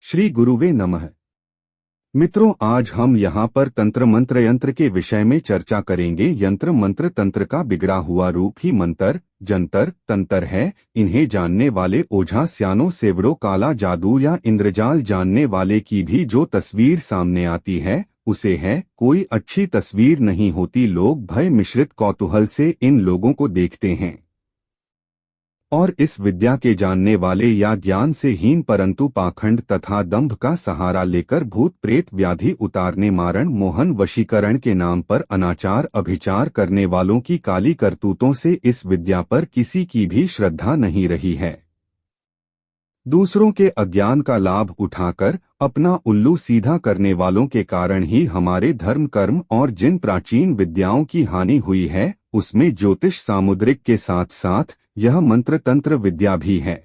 श्री गुरुवे नमः। मित्रों, आज हम यहाँ पर तंत्र मंत्र यंत्र के विषय में चर्चा करेंगे। यंत्र मंत्र तंत्र का बिगड़ा हुआ रूप ही मंत्र, जंतर, तंत्र है। इन्हें जानने वाले ओझा, स्यानो, सेवड़ो, काला जादू या इंद्रजाल जानने वाले की भी जो तस्वीर सामने आती है उसे है। कोई अच्छी तस्वीर नहीं होती। लोग भय मिश्रित कौतूहल से इन लोगों को देखते हैं और इस विद्या के जानने वाले या ज्ञान से हीन परंतु पाखंड तथा दंभ का सहारा लेकर भूत प्रेत व्याधि उतारने, मारण, मोहन, वशीकरण के नाम पर अनाचार अभिचार करने वालों की काली करतूतों से इस विद्या पर किसी की भी श्रद्धा नहीं रही है। दूसरों के अज्ञान का लाभ उठाकर अपना उल्लू सीधा करने वालों के कारण ही हमारे धर्म, कर्म और जिन प्राचीन विद्याओं की हानि हुई है उसमें ज्योतिष, सामुद्रिक के साथ साथ यह मंत्र तंत्र विद्या भी है।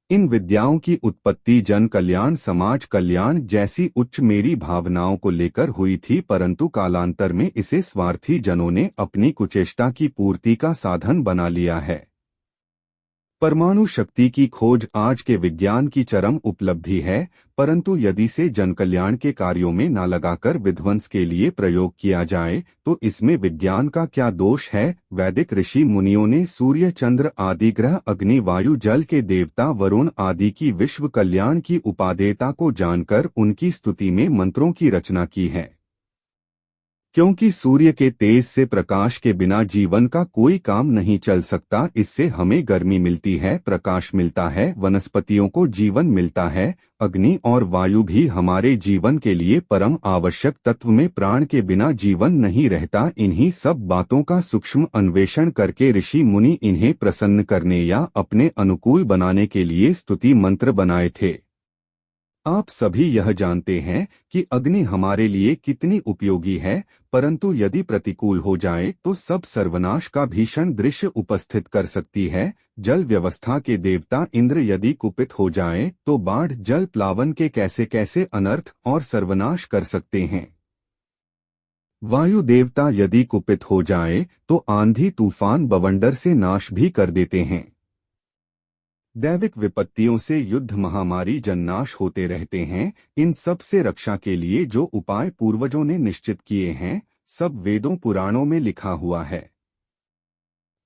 इन विद्याओं की उत्पत्ति जन कल्याण, समाज कल्याण जैसी उच्च मेरी भावनाओं को लेकर हुई थी, परंतु कालांतर में इसे स्वार्थी जनों ने अपनी कुचेष्टा की पूर्ति का साधन बना लिया है। परमाणु शक्ति की खोज आज के विज्ञान की चरम उपलब्धि है, परंतु यदि से जनकल्याण के कार्यों में न लगाकर विध्वंस के लिए प्रयोग किया जाए तो इसमें विज्ञान का क्या दोष है। वैदिक ऋषि मुनियों ने सूर्य, चंद्र आदि ग्रह, अग्नि, वायु, जल के देवता वरुण आदि की विश्व कल्याण की उपादेयता को जानकर उनकी स्तुति में मंत्रों की रचना की है। क्योंकि सूर्य के तेज से, प्रकाश के बिना जीवन का कोई काम नहीं चल सकता। इससे हमें गर्मी मिलती है, प्रकाश मिलता है, वनस्पतियों को जीवन मिलता है। अग्नि और वायु भी हमारे जीवन के लिए परम आवश्यक तत्व में प्राण के बिना जीवन नहीं रहता। इन्हीं सब बातों का सूक्ष्म अन्वेषण करके ऋषि मुनि इन्हें प्रसन्न करने या अपने अनुकूल बनाने के लिए स्तुति मंत्र बनाए थे। आप सभी यह जानते हैं कि अग्नि हमारे लिए कितनी उपयोगी है, परंतु यदि प्रतिकूल हो जाए तो सब सर्वनाश का भीषण दृश्य उपस्थित कर सकती है। जल व्यवस्था के देवता इंद्र यदि कुपित हो जाए तो बाढ़, जल प्लावन के कैसे कैसे अनर्थ और सर्वनाश कर सकते हैं। वायु देवता यदि कुपित हो जाए तो आंधी, तूफान, बवंडर से नाश भी कर देते हैं। दैविक विपत्तियों से युद्ध, महामारी, जननाश होते रहते हैं। इन सब से रक्षा के लिए जो उपाय पूर्वजों ने निश्चित किए हैं सब वेदों पुराणों में लिखा हुआ है।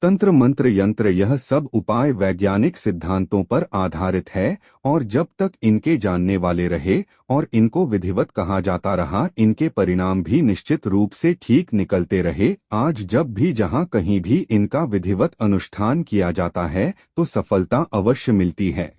तंत्र मंत्र यंत्र यह सब उपाय वैज्ञानिक सिद्धांतों पर आधारित है और जब तक इनके जानने वाले रहे और इनको विधिवत कहा जाता रहा इनके परिणाम भी निश्चित रूप से ठीक निकलते रहे। आज जब भी जहां कहीं भी इनका विधिवत अनुष्ठान किया जाता है तो सफलता अवश्य मिलती है।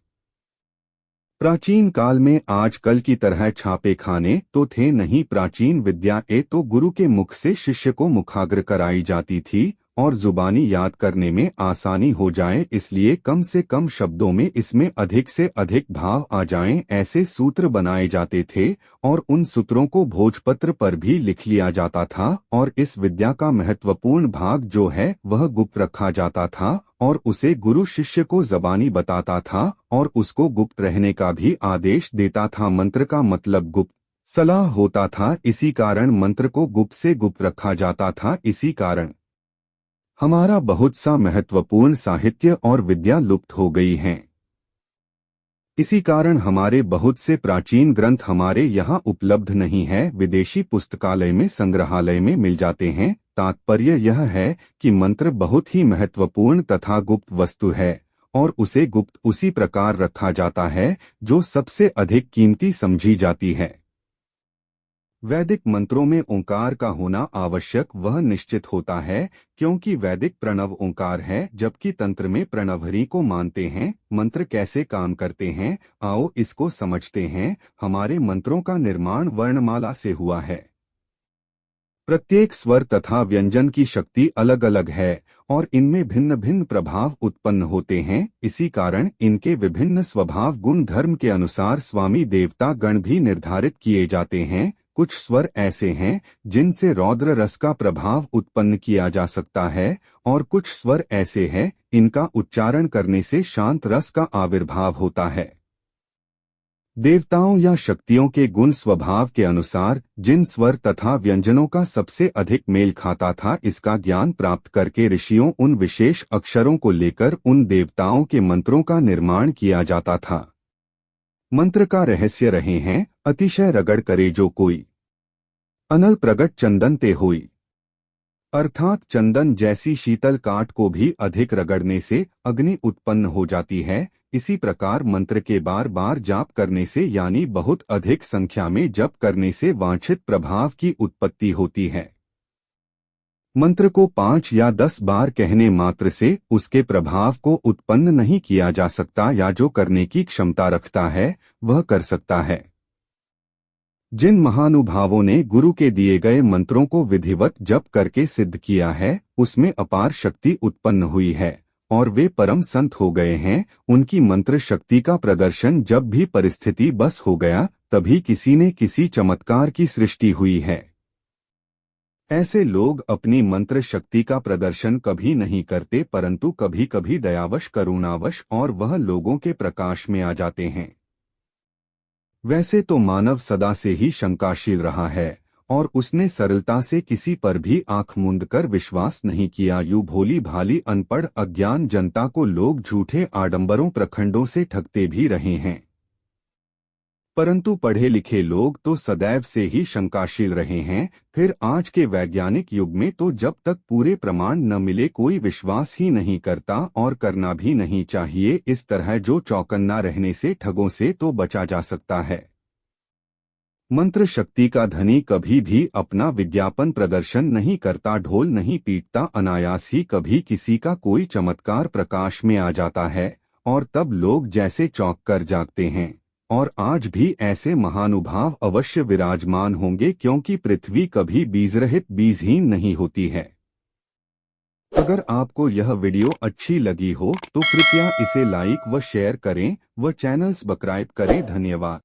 प्राचीन काल में आज कल की तरह छापे खाने तो थे नहीं। प्राचीन विद्या तो गुरु के मुख से शिष्य को मुखाग्र कराई जाती थी और जुबानी याद करने में आसानी हो जाए, इसलिए कम से कम शब्दों में इसमें अधिक से अधिक भाव आ जाएं, ऐसे सूत्र बनाए जाते थे और उन सूत्रों को भोजपत्र पर भी लिख लिया जाता था। और इस विद्या का महत्वपूर्ण भाग जो है वह गुप्त रखा जाता था और उसे गुरु शिष्य को ज़बानी बताता था और उसको गुप्त रहने का भी आदेश देता था। मंत्र का मतलब गुप्त सलाह होता था, इसी कारण मंत्र को गुप्त से गुप्त रखा जाता था। इसी कारण हमारा बहुत सा महत्वपूर्ण साहित्य और विद्या लुप्त हो गई हैं। इसी कारण हमारे बहुत से प्राचीन ग्रंथ हमारे यहाँ उपलब्ध नहीं है, विदेशी पुस्तकालय में, संग्रहालय में मिल जाते हैं। तात्पर्य यह है कि मंत्र बहुत ही महत्वपूर्ण तथा गुप्त वस्तु है और उसे गुप्त उसी प्रकार रखा जाता है जो सबसे अधिक कीमती समझी जाती है। वैदिक मंत्रों में ओंकार का होना आवश्यक वह निश्चित होता है, क्योंकि वैदिक प्रणव ओंकार है, जबकि तंत्र में प्रणवहरि को मानते हैं। मंत्र कैसे काम करते हैं, आओ इसको समझते हैं। हमारे मंत्रों का निर्माण वर्णमाला से हुआ है। प्रत्येक स्वर तथा व्यंजन की शक्ति अलग अलग है और इनमें भिन्न भिन्न प्रभाव उत्पन्न होते हैं। इसी कारण इनके विभिन्न स्वभाव गुण धर्म के अनुसार स्वामी देवता गण भी निर्धारित किए जाते हैं। कुछ स्वर ऐसे हैं जिनसे रौद्र रस का प्रभाव उत्पन्न किया जा सकता है और कुछ स्वर ऐसे हैं इनका उच्चारण करने से शांत रस का आविर्भाव होता है। देवताओं या शक्तियों के गुण स्वभाव के अनुसार जिन स्वर तथा व्यंजनों का सबसे अधिक मेल खाता था, इसका ज्ञान प्राप्त करके ऋषियों उन विशेष अक्षरों को लेकर उन देवताओं के मंत्रों का निर्माण किया जाता था। मंत्र का रहस्य रहे हैं, अतिशय रगड़ करे जो कोई, अनल प्रगट चंदन ते होई। अर्थात चंदन जैसी शीतल काठ को भी अधिक रगड़ने से अग्नि उत्पन्न हो जाती है। इसी प्रकार मंत्र के बार बार जाप करने से यानी बहुत अधिक संख्या में जप करने से वांछित प्रभाव की उत्पत्ति होती है। मंत्र को 5 या 10 बार कहने मात्र से उसके प्रभाव को उत्पन्न नहीं किया जा सकता, या जो करने की क्षमता रखता है वह कर सकता है। जिन महानुभावों ने गुरु के दिए गए मंत्रों को विधिवत जप करके सिद्ध किया है, उसमें अपार शक्ति उत्पन्न हुई है और वे परम संत हो गए हैं। उनकी मंत्र शक्ति का प्रदर्शन जब भी परिस्थिति बस हो गया, तभी किसी ने किसी चमत्कार की सृष्टि हुई है। ऐसे लोग अपनी मंत्र शक्ति का प्रदर्शन कभी नहीं करते, परंतु कभी कभी दयावश करुणावश और वह लोगों के प्रकाश में आ जाते हैं। वैसे तो मानव सदा से ही शंकाशील रहा है और उसने सरलता से किसी पर भी आंख मूंद कर विश्वास नहीं किया। यूं भोली भाली अनपढ़ अज्ञान जनता को लोग झूठे आडंबरों प्रखंडों से ठगते भी रहे हैं, परंतु पढ़े लिखे लोग तो सदैव से ही शंकाशील रहे हैं। फिर आज के वैज्ञानिक युग में तो जब तक पूरे प्रमाण न मिले कोई विश्वास ही नहीं करता और करना भी नहीं चाहिए। इस तरह जो चौकन्ना रहने से ठगों से तो बचा जा सकता है। मंत्र शक्ति का धनी कभी भी अपना विज्ञापन प्रदर्शन नहीं करता, ढोल नहीं पीटता, अनायास ही कभी किसी का कोई चमत्कार प्रकाश में आ जाता है और तब लोग जैसे चौंक कर जागते हैं। और आज भी ऐसे महानुभाव अवश्य विराजमान होंगे, क्योंकि पृथ्वी कभी बीजरहित बीजहीन नहीं होती है। अगर आपको यह वीडियो अच्छी लगी हो तो कृपया इसे लाइक व शेयर करें व चैनल सब्सक्राइब करें। धन्यवाद।